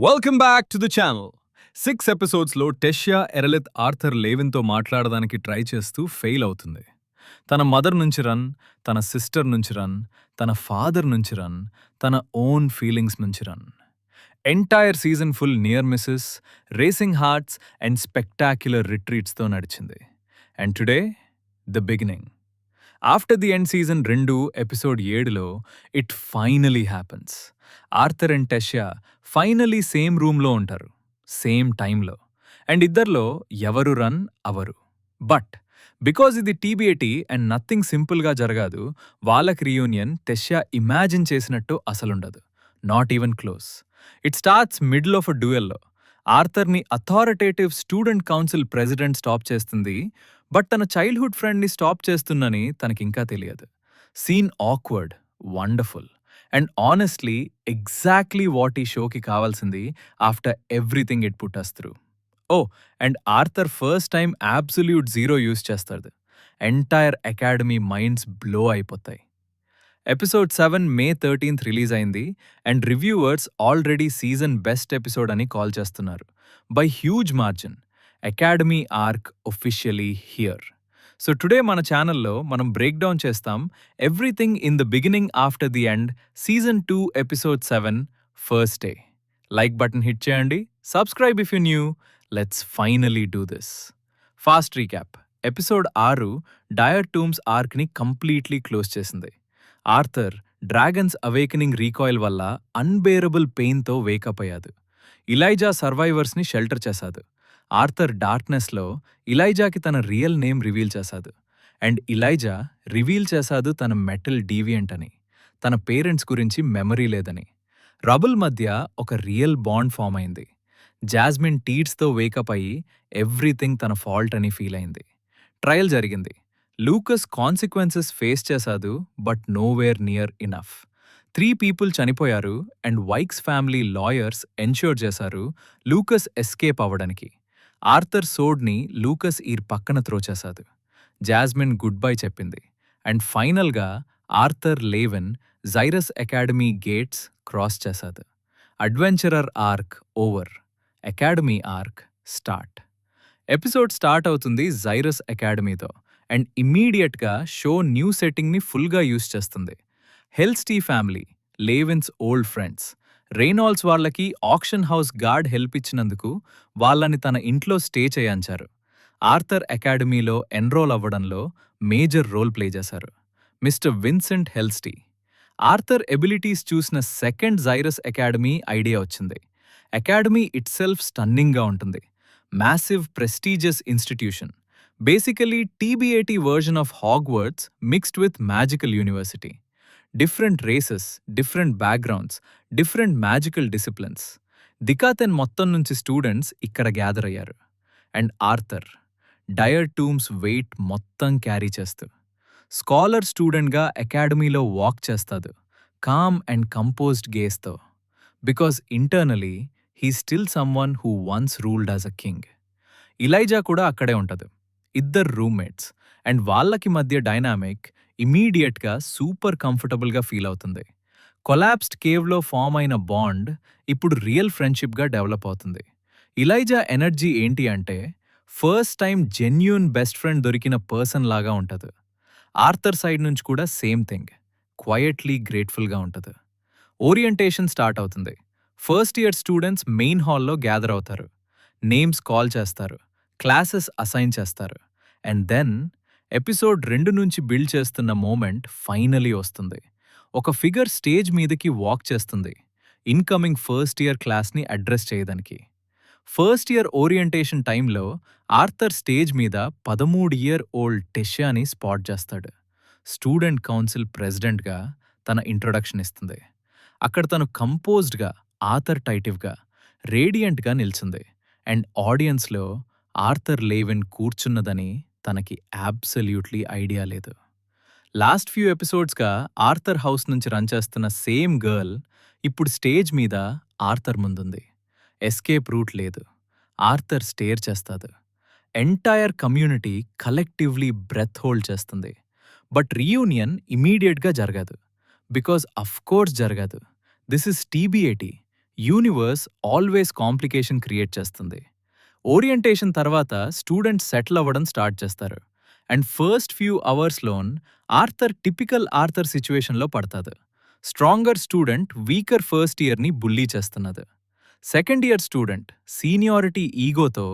Welcome back to the channel. 6 ఎపిసోడ్స్లో టెషియా ఎరలిత్ Arthur లేవిన్తో మాట్లాడడానికి try చేస్తూ ఫెయిల్ అవుతుంది. తన మదర్ నుంచి రన్, తన సిస్టర్ నుంచి రన్, తన ఫాదర్ నుంచి రన్, తన ఓన్ ఫీలింగ్స్ నుంచి run. Entire season full near misses, racing hearts and spectacular రిట్రీట్స్తో నడిచింది. And today the beginning. After the end season 2 episode 7లో it finally happens. Arthur and Tessia finally same రూమ్లో ఉంటారు, same టైంలో. And ఇద్దర్లో ఎవరు run hour. But because ఇది టీబీఏటీ and nothing సింపుల్గా జరగదు, వాళ్ళకి రీయూనియన్ టెషియా ఇమాజిన్ చేసినట్టు అసలుండదు. Not even close. It starts middle of a డ్యూయల్లో. ఆర్థర్ని authoritative student council president stop చేస్తుంది, బట్ తన చైల్డ్హుడ్ ఫ్రెండ్ని స్టాప్ చేస్తుందని తనకింకా తెలియదు. Scene awkward, wonderful and honestly exactly what ఈ షోకి కావాల్సింది after everything it put us through. Oh and Arthur first time absolute zero use చేస్తాడు. ఎంటైర్ అకాడమీ మైండ్స్ బ్లో అయిపోతాయి. ఎపిసోడ్ 7 May 13th రిలీజ్ అయింది and reviewers already season best episode అని call చేస్తున్నారు by huge margin. Academy arc officially here. So today మన ఛానల్లో మనం break down చేస్తాం everything in the beginning after the end season 2 episode 7 first day. Like button hit చేయండి, subscribe if you new. Let's finally do this. Fast recap. Episode 6 Dire Tombs ఆర్క్ని completely close చేసింది. Arthur dragon's awakening recoil వల్ల unbearable పెయిన్తో wake up అయ్యాడు. Elijah సర్వైవర్స్ని shelter చేశాడు. Arthur డార్క్నెస్లో ఇలైజాకి తన రియల్ నేమ్ రివీల్ చేశాడు. అండ్ ఇలైజా రివీల్ చేశాడు తన మెటల్ డీవియంట్ అని, తన పేరెంట్స్ గురించి మెమరీ లేదని. రబుల్ మధ్య ఒక రియల్ బాండ్ ఫామ్ అయింది. జాస్మిన్ టీడ్స్తో వేకప్ అయ్యి ఎవ్రీథింగ్ తన ఫాల్ట్ అని ఫీల్ అయింది. ట్రయల్ జరిగింది. లూకస్ కాన్సిక్వెన్సెస్ ఫేస్ చేశాడు, but nowhere near enough. 3 people చనిపోయారు అండ్ వైక్స్ ఫ్యామిలీ లాయర్స్ ఎన్ష్యూర్ చేశారు లూకస్ ఎస్కేప్ అవ్వడానికి. ఆర్థర్ సోడ్ని లూకస్ ఈర్ పక్కన త్రో చేశాడు. జాస్మిన్ గుడ్ బై చెప్పింది. అండ్ ఫైనల్గా Arthur లేవెన్ Jairus academy gates cross చేశాడు. Adventurer arc over, academy arc start. Episode start అవుతుంది జైరస్ అకాడమీతో అండ్ ఇమ్మీడియట్గా షో న్యూ సెట్టింగ్ని ఫుల్గా యూజ్ చేస్తుంది. హెల్స్టీ ఫ్యామిలీ, లేవిన్స్ ఓల్డ్ ఫ్రెండ్స్. రేనాల్డ్స్ వాళ్ళకి ఆక్షన్ హౌస్ గార్డ్ హెల్ప్ ఇచ్చినందుకు వాళ్ళని తన ఇంట్లో స్టే చేయించారు. ఆర్థర్ అకాడమీలో ఎన్రోల్ అవ్వడంలో మేజర్ రోల్ ప్లే చేశారు మిస్టర్ విన్సెంట్ హెల్స్టీ. ఆర్థర్ ఎబిలిటీస్ చూసిన సెకండ్ జైరస్ అకాడమీ ఐడియా వచ్చింది. అకాడమీ ఇట్సెల్ఫ్ స్టన్నింగ్గా ఉంటుంది. Massive prestigious institution, basically TBATE version of Hogwarts mixed with magical university. Different races, different backgrounds, different magical disciplines. Dicathen మొత్తం నుంచి students ఇక్కడ gather అయ్యారు. And Arthur Dire Tombs weight మొత్తం carry చేస్తూ scholar స్టూడెంట్గా అకాడమీలో వాక్ చేస్తాడు, కామ్ అండ్ కంపోజ్డ్ గేస్తో. Because internally he still someone who once ruled as a king. Elijah కూడా అక్కడే ఉంటుంది. ఇద్దరు రూమ్మేట్స్ అండ్ వాళ్ళకి మధ్య డైనామిక్ ఇమీడియట్గా సూపర్ కంఫర్టబుల్గా ఫీల్ అవుతుంది. కొలాప్స్డ్ కేవ్లో ఫామ్ అయిన బాండ్ ఇప్పుడు రియల్ ఫ్రెండ్షిప్గా డెవలప్ అవుతుంది. ఇలైజా ఎనర్జీ ఏంటి అంటే first time genuine best friend దొరికిన పర్సన్ లాగా ఉంటుంది. ఆర్థర్ సైడ్ నుంచి కూడా సేమ్ థింగ్, క్వయట్లీ గ్రేట్ఫుల్గా ఉంటుంది. ఓరియంటేషన్ స్టార్ట్ అవుతుంది. ఫస్ట్ ఇయర్ స్టూడెంట్స్ మెయిన్ హాల్లో గ్యాదర్ అవుతారు. నేమ్స్ కాల్ చేస్తారు, క్లాసెస్ అసైన్ చేస్తారు. అండ్ దెన్ ఎపిసోడ్ 2 నుంచి బిల్డ్ చేస్తున్న మూమెంట్ ఫైనలీ వస్తుంది. ఒక ఫిగర్ స్టేజ్ మీదకి వాక్ చేస్తుంది, ఇన్కమింగ్ ఫస్ట్ ఇయర్ క్లాస్ని అడ్రస్ చేయడానికి. ఫస్ట్ ఇయర్ ఓరియంటేషన్ టైంలో ఆర్థర్ స్టేజ్ మీద 13-year-old టెషియాని స్పాట్ చేస్తాడు. స్టూడెంట్ కౌన్సిల్ ప్రెసిడెంట్గా తన ఇంట్రొడక్షన్ ఇస్తుంది. అక్కడ తను కంపోజ్డ్గా, ఆథర్టైటివ్గా, రేడియంట్గా నిల్చుంది. అండ్ ఆడియన్స్లో ఆర్థర్ లేవిన్ కూర్చున్నదని తనకి అబ్సల్యూట్లీ ఐడియా లేదు. లాస్ట్ ఫ్యూ ఎపిసోడ్స్గా ఆర్థర్ హౌస్ నుంచి రన్ చేస్తున్న సేమ్ గర్ల్ ఇప్పుడు స్టేజ్ మీద ఆర్థర్ ముందుంది. ఎస్కేప్ రూట్ లేదు. ఆర్థర్ స్టేర్ చేస్తాడు. Entire community collectively breath hold చేస్తుంది. బట్ రీయూనియన్ ఇమీడియట్గా జరగదు. బికాజ్ అఫ్కోర్స్ జరగదు. This is TBATE. Universe always complication create చేస్తుంది. ఓరియంటేషన్ తర్వాత స్టూడెంట్స్ సెటిల్ అవ్వడం స్టార్ట్ చేస్తారు. అండ్ ఫస్ట్ ఫ్యూ అవర్స్లోన్ ఆర్థర్ టిపికల్ ఆర్థర్ సిచ్యువేషన్లో పడతాడు. Stronger student weaker first ఇయర్ని bully చేస్తున్నది. సెకండ్ ఇయర్ స్టూడెంట్ సీనియారిటీ ఈగోతో,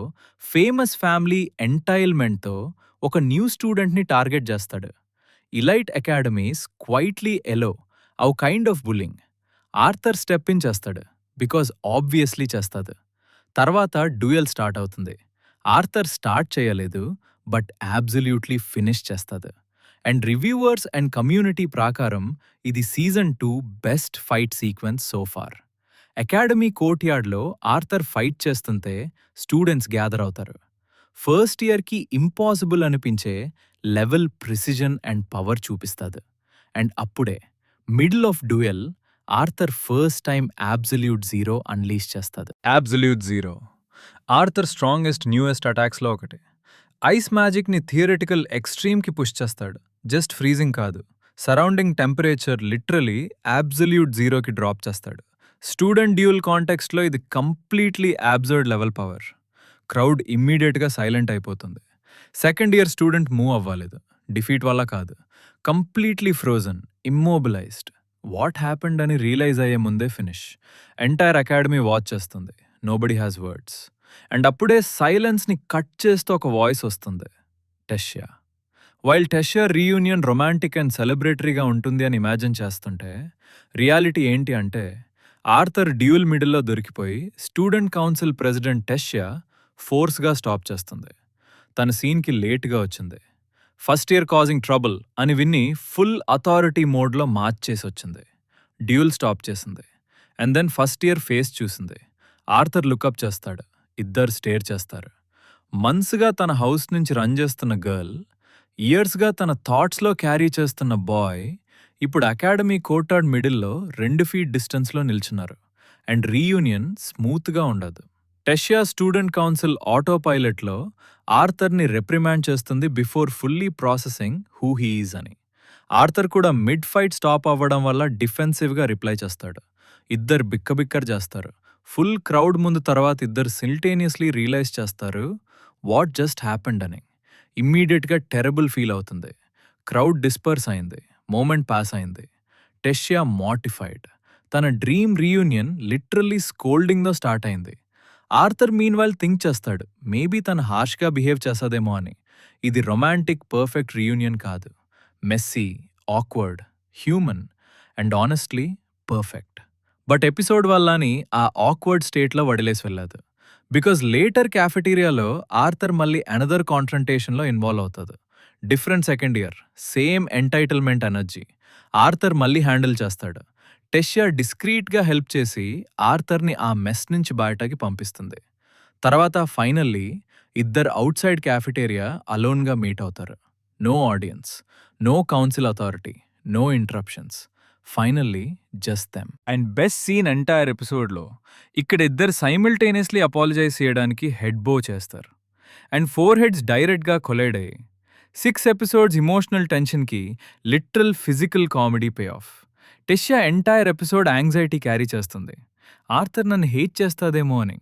ఫేమస్ ఫ్యామిలీ ఎంటైల్మెంట్తో ఒక న్యూ స్టూడెంట్ని టార్గెట్ చేస్తాడు. Elite academies quietly allow kind of bullying. Arthur step in చేస్తాడు, బికాజ్ ఆబ్వియస్లీ చేస్తాడు. తర్వాత డ్యూయల్ స్టార్ట్ అవుతుంది. ఆర్థర్ స్టార్ట్ చేయలేదు, బట్ అబ్సల్యూట్లీ ఫినిష్ చేస్తాడు. అండ్ రివ్యూవర్స్ అండ్ కమ్యూనిటీ ప్రకారం ఇది season 2 best fight sequence so far. Academy కోర్ట్యార్డ్లో ఆర్థర్ ఫైట్ చేస్తుంటే స్టూడెంట్స్ గ్యాదర్ అవుతారు. ఫస్ట్ ఇయర్కి ఇంపాసిబుల్ అనిపించే లెవెల్ ప్రిసిజన్ అండ్ పవర్ చూపిస్తాడు. అండ్ అప్పుడే middle of duel Arthur first time absolute zero unleash చేస్తాడు. Absolute zero Arthur strongest newest అటాక్స్లో ఒకటి. ఐస్ మ్యాజిక్ని థియరిటికల్ ఎక్స్ట్రీమ్కి పుష్ చేస్తాడు. జస్ట్ ఫ్రీజింగ్ కాదు, సరౌండింగ్ టెంపరేచర్ లిటరలీ అబ్సల్యూట్ జీరోకి డ్రాప్ చేస్తాడు. స్టూడెంట్ డ్యూయల్ కాంటెక్స్ట్లో ఇది completely absurd level power. Crowd ఇమ్మీడియట్గా సైలెంట్ అయిపోతుంది. సెకండ్ ఇయర్ స్టూడెంట్ మూవ్ అవ్వలేదు, డిఫీట్ వల్ల కాదు, completely frozen, immobilized. What happened అని రియలైజ్ అయ్యే ముందే ఫినిష్. ఎంటైర్ అకాడమీ వాచ్ చేస్తుంది. Nobody has words. అండ్ అప్పుడే సైలెన్స్ని కట్ చేస్తూ ఒక వాయిస్ వస్తుంది, Tessia. While Tessia reunion romantic and సెలబ్రేటరీగా ఉంటుంది అని ఇమాజిన్ చేస్తుంటే, రియాలిటీ ఏంటి అంటే ఆర్థర్ డ్యూయల్ మిడిల్లో దొరికిపోయి స్టూడెంట్ కౌన్సిల్ ప్రెసిడెంట్ టెష్యా ఫోర్స్గా స్టాప్ చేస్తుంది. తన సీన్కి లేట్గా వచ్చింది. ఫస్ట్ ఇయర్ కాజింగ్ ట్రబుల్ అని విన్ని ఫుల్ అథారిటీ మోడ్లో మార్చేసి వచ్చింది. డ్యూయల్ స్టాప్ చేసింది. And then first year face చూసింది. ఆర్థర్ లుకప్ చేస్తాడు. ఇద్దరు స్టేర్ చేస్తారు. మంత్స్గా తన హౌస్ నుంచి రన్ చేస్తున్న గర్ల్, ఇయర్స్గా తన థాట్స్లో క్యారీ చేస్తున్న బాయ్ ఇప్పుడు అకాడమీ కోర్టార్డ్ మిడిల్లో 2 ఫీట్ డిస్టెన్స్లో నిల్చున్నారు. అండ్ రీయూనియన్ స్మూత్గా ఉండదు. టెష్యా స్టూడెంట్ కౌన్సిల్ ఆటో పైలట్లో ఆర్థర్ని రిప్రిమాండ్ చేస్తుంది before fully processing who he is అని. ఆర్థర్ కూడా మిడ్ ఫైట్ స్టాప్ అవ్వడం వల్ల డిఫెన్సివ్గా రిప్లై చేస్తాడు. ఇద్దరు బిక్కబిక్కర్ చేస్తారు. ఫుల్ క్రౌడ్ ముందు తర్వాత ఇద్దరు సిల్టేనియస్లీ రియలైజ్ చేస్తారు వాట్ జస్ట్ హ్యాపెండ్ అని. ఇమ్మీడియట్గా టెరబుల్ ఫీల్ అవుతుంది. క్రౌడ్ డిస్పర్స్ అయింది. మూమెంట్ పాస్ అయింది. Tessia mortified. తన డ్రీమ్ రీయూనియన్ లిటరల్లీ స్కోల్డింగ్తో స్టార్ట్ అయింది. ఆర్థర్ మీన్వైల్ థింక్ చేస్తాడు, మేబీ తను హార్ష్గా బిహేవ్ చేస్తుందేమో అని. ఇది రొమాంటిక్ పర్ఫెక్ట్ రీయూనియన్ కాదు, messy, awkward, human and honestly perfect. But episode వల్లని ఆ ఆక్వర్డ్ స్టేట్లో వదిలేసి వెళ్ళదు. బికాజ్ లేటర్ క్యాఫెటీరియాలో ఆర్థర్ మళ్ళీ అనదర్ కాన్ఫ్రంటేషన్లో ఇన్వాల్వ్ అవుతాడు. Different second year, same entitlement energy. Arthur మళ్ళీ హ్యాండిల్ చేస్తాడు. టెష్యా డిస్క్రీట్గా హెల్ప్ చేసి ఆర్థర్ని ఆ మెస్ నుంచి బయటకి పంపిస్తుంది. తర్వాత ఫైనల్లీ ఇద్దరు అవుట్ సైడ్ క్యాఫెటేరియా అలోన్గా మీట్ అవుతారు. No audience, no council authority, no interruptions. Finally just them. And best scene entire ఎపిసోడ్లో ఇక్కడ ఇద్దరు సైమిల్టేనియస్లీ అపాలజైజ్ చేయడానికి హెడ్ బో చేస్తారు. అండ్ 4 హెడ్స్ డైరెక్ట్గా కొలైడ్ అయ్యి 6 ఎపిసోడ్స్ ఇమోషనల్ టెన్షన్కి literal physical comedy pay off. Tessia entire episode anxiety carry చేస్తుంది. ఆర్థర్ నన్ను హేట్ చేస్తాదేమో అని.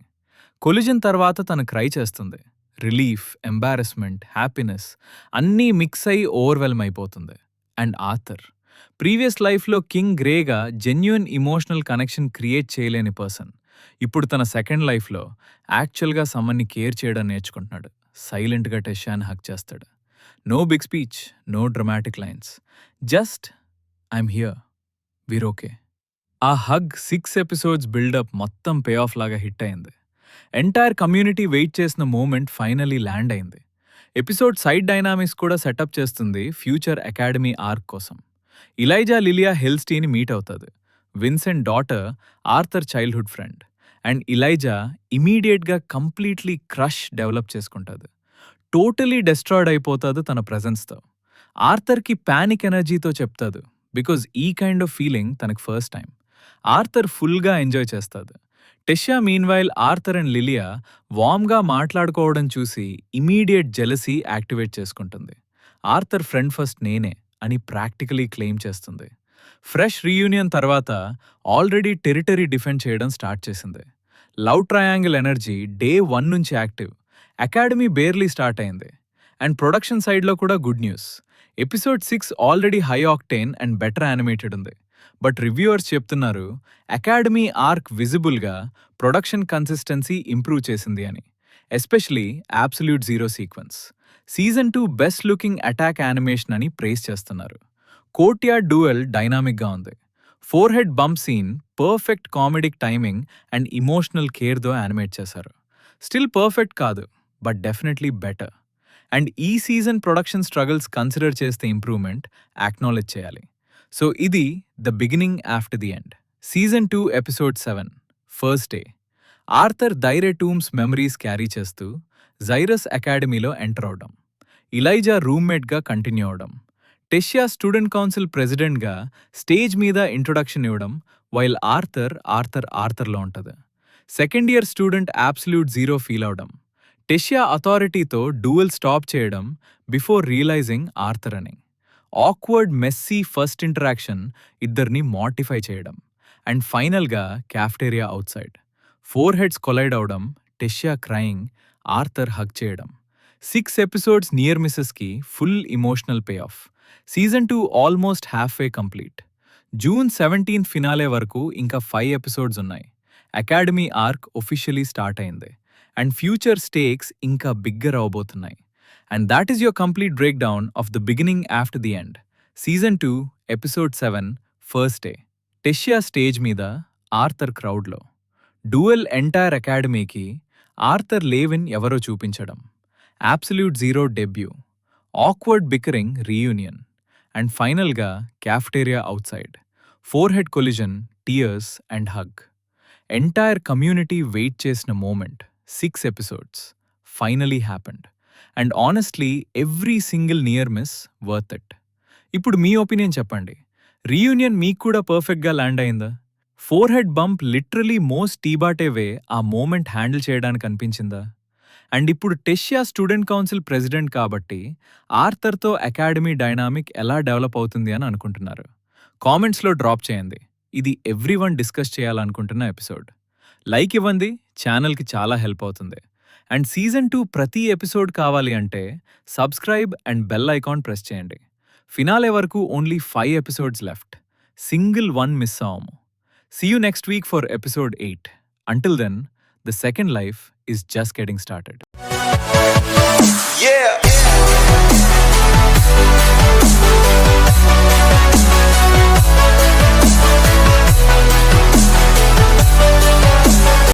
కొలిజన్ తర్వాత తను క్రై చేస్తుంది. రిలీఫ్, ఎంబారెస్మెంట్, హ్యాపీనెస్ అన్నీ మిక్స్ అయి ఓవర్వెల్మ్ అయిపోతుంది. అండ్ ఆర్థర్ ప్రీవియస్ లైఫ్లో కింగ్ గ్రేగా జెన్యూన్ ఇమోషనల్ కనెక్షన్ క్రియేట్ చేయలేని పర్సన్ ఇప్పుడు తన సెకండ్ లైఫ్లో యాక్చువల్గా సమ్మన్ని కేర్ చేయడం నేర్చుకుంటున్నాడు. సైలెంట్గా టెష్యాని హక్ చేస్తాడు. No big speech, no dramatic lines, just I'm here, we're okay. ఆ హగ్ 6 ఎపిసోడ్స్ బిల్డప్ మొత్తం పే ఆఫ్ లాగా హిట్ అయింది. ఎంటైర్ కమ్యూనిటీ వెయిట్ చేసిన మూమెంట్ ఫైనలీ ల్యాండ్ అయింది. ఎపిసోడ్ సైడ్ డైనామిక్స్ కూడా సెటప్ చేస్తుంది ఫ్యూచర్ అకాడమీ ఆర్క్ కోసం. ఇలైజా లిలియా హెల్స్టీని మీట్ అవుతుంది. Vincent daughter, Arthur childhood friend. And Elijah ఇమీడియట్గా కంప్లీట్లీ క్రష్ డెవలప్ చేసుకుంటుంది. టోటలీ డెస్ట్రాయిడ్ అయిపోతుంది తన ప్రెజెన్స్తో. ఆర్థర్కి ప్యానిక్ ఎనర్జీతో చెప్తాడు, బికాజ్ ఈ కైండ్ ఆఫ్ ఫీలింగ్ తనకు ఫస్ట్ టైం. ఆర్థర్ ఫుల్గా ఎంజాయ్ చేస్తాడు. టెష్యా మీన్వైల్ ఆర్థర్ అండ్ లిలియా వామ్గా మాట్లాడుకోవడం చూసి ఇమీడియట్ జెలసీ యాక్టివేట్ చేసుకుంటుంది. ఆర్థర్ ఫ్రెండ్ ఫస్ట్ నేనే అని ప్రాక్టికలీ క్లెయిమ్ చేస్తుంది. ఫ్రెష్ రీయూనియన్ తర్వాత ఆల్రెడీ టెరిటరీ డిఫెండ్ చేయడం స్టార్ట్ చేసింది. లవ్ ట్రయాంగిల్ ఎనర్జీ డే 1 నుంచి యాక్టివ్. అకాడమీ బేర్లీ స్టార్ట్ అయింది. అండ్ ప్రొడక్షన్ సైడ్లో కూడా good news. Episode 6 already high octane and better animated ఉంది. బట్ రివ్యూవర్స్ చెప్తున్నారు అకాడమీ ఆర్క్ విజిబుల్గా ప్రొడక్షన్ కన్సిస్టెన్సీ ఇంప్రూవ్ చేసింది అని. Especially absolute zero sequence. Season 2 best looking attack animation అని praise చేస్తున్నారు. కోర్ట్యార్డ్ డ్యూయల్ డైనామిక్గా ఉంది. Four head bump scene perfect comedic timing and emotional కేర్తో యానిమేట్ చేశారు. స్టిల్ పర్ఫెక్ట్ కాదు, బట్ డెఫినెట్లీ బెటర్. అండ్ ఈ సీజన్ ప్రొడక్షన్ స్ట్రగుల్స్ కన్సిడర్ చేస్తే improvement acknowledge చేయాలి. సో ఇది the beginning after the end. Season 2 episode 7 first day. Arthur Dire Tombs memories carry చేస్తూ Xyrus అకాడమీలో enter అవడం. ఇలైజా రూమ్మేట్గా కంటిన్యూ అవడం. టెషియా స్టూడెంట్ కౌన్సిల్ ప్రెసిడెంట్గా స్టేజ్ మీద ఇంట్రొడక్షన్ ఇవ్వడం, వైల్ ఆర్థర్లో ఉంటుంది. Second year student absolute zero feel అవడం. టెషియా అథారిటీతో డ్యూయల్ స్టాప్ చేయడం బిఫోర్ రియలైజింగ్ ఆర్థర్ అని. ఆక్వర్డ్ మెస్సీ ఫస్ట్ ఇంటరాక్షన్ ఇద్దరిని మార్టిఫై చేయడం. అండ్ ఫైనల్గా క్యాఫ్టేరియా అవుట్ సైడ్. 4 హెడ్స్ కొలైడ్ అవడం, టెషియా క్రయింగ్, ఆర్థర్ హగ్ చేయడం. 6 ఎపిసోడ్స్ నియర్ మిస్సెస్కి full emotional pay off. Season 2 almost half వే కంప్లీట్. జూన్ 17 ఫినాలే వరకు ఇంకా 5 ఎపిసోడ్స్ ఉన్నాయి. అకాడమీ ఆర్క్ ఒఫిషియలీ స్టార్ట్ అయింది. అండ్ ఫ్యూచర్ స్టేక్స్ ఇంకా బిగ్గర్ అవబోతున్నాయి. And that is your complete break down of the beginning after the end. Season 2 episode 7 first day. Tessia stage మీద, Arthur క్రౌడ్లో. Duel entire అకాడమీకి Arthur Leywin ఎవరో చూపించడం. Absolute zero debut. Awkward bickering reunion. And ఫైనల్గా క్యాఫ్టేరియా outside. 4 head collision, tears and hug. Entire community wait చేసిన moment. 6 episodes finally happened. And honestly every single near miss worth it. ఇప్పుడు మీ opinion చెప్పండి. Reunion మీకు కూడా పర్ఫెక్ట్గా land అయిందా? 4 హెడ్ బంప్ లిటరలీ మోస్ట్ టీబాటే వే ఆ మూమెంట్ హ్యాండిల్ చేయడానికి అనిపించిందా? అండ్ ఇప్పుడు టెషియా స్టూడెంట్ కౌన్సిల్ ప్రెసిడెంట్ కాబట్టి ఆర్థర్తో అకాడమీ డైనామిక్ ఎలా డెవలప్ అవుతుంది అని అనుకుంటున్నారు? కామెంట్స్లో డ్రాప్ చేయండి. ఇది ఎవ్రీవన్ డిస్కస్ చేయాలనుకుంటున్న ఎపిసోడ్. లైక్ ఇవ్వండి, ఛానల్కి చాలా హెల్ప్ అవుతుంది. అండ్ సీజన్ 2 ప్రతి ఎపిసోడ్ కావాలి అంటే subscribe and bell icon press చేయండి. ఫినాలే వరకు only 5 episodes left. Single one miss అవ్వము. See you next week for episode 8. Until then, the second life is just getting started. Yeah!